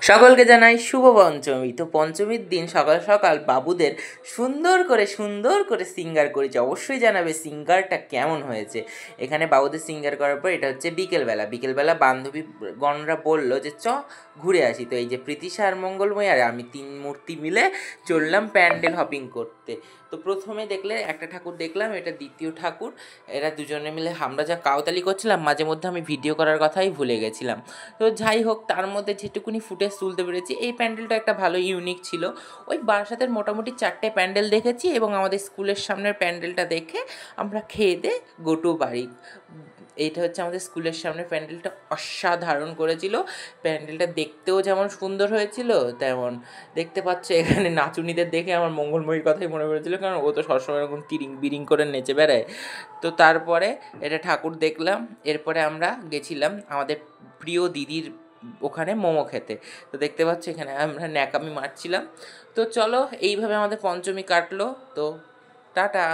সকলকে জানাই শুভ পঞ্চমী। তো পঞ্চমীর দিন সকাল সকাল বাবুদের সুন্দর করে সিঙ্গার করেছে। অবশ্যই জানাবে সিঙ্গারটা কেমন হয়েছে। এখানে বাবুদের সিঙ্গার করার পর এটা হচ্ছে বিকেলবেলা বান্ধবী গণরা বললো যে ঘুরে আসি। তো এই যে প্রীতিশা আর মঙ্গলময়ী আর আমি 3 মূর্তি মিলে চললাম প্যান্ডেল হপিং করতে। তো প্রথমে দেখলে একটা ঠাকুর দেখলাম, এটা দ্বিতীয় ঠাকুর। এরা দুজনে মিলে আমরা যা কাউতালি করছিলাম, মাঝে মধ্যে আমি ভিডিও করার কথাই ভুলে গেছিলাম। তো যাই হোক, তার মধ্যে যেটুকুনি ফুটেজ তুলতে পেরেছি। এই প্যান্ডেলটা একটা ভালো ইউনিক ছিল। ওই বারাসাতের মোটামুটি 4টে প্যান্ডেল দেখেছি এবং আমাদের স্কুলের সামনের প্যান্ডেলটা দেখে আমরা খেয়ে দিয়ে গোটু বাড়ি। এইটা হচ্ছে আমাদের স্কুলের সামনের প্যান্ডেলটা, অসাধারণ করেছিল। প্যান্ডেলটা দেখতেও যেমন সুন্দর হয়েছিল, তেমন দেখতে পাচ্ছ এখানে নাচুনিদের দেখে আমার মঙ্গলময়ীর কথাই মনে পড়েছিল, কারণ ও তো সবসময় এরকম তিরিং বিরিং করে নেচে বেড়ায়। তো তারপরে এটা ঠাকুর দেখলাম। এরপরে আমরা গেছিলাম আমাদের প্রিয় দিদির ওখানে মোমো খেতে। তো দেখতে পাচ্ছ এখানে আমরা ন্যাকামি মারছিলাম। তো চলো, এইভাবে আমাদের পঞ্চমী কাটলো। তো টাটা।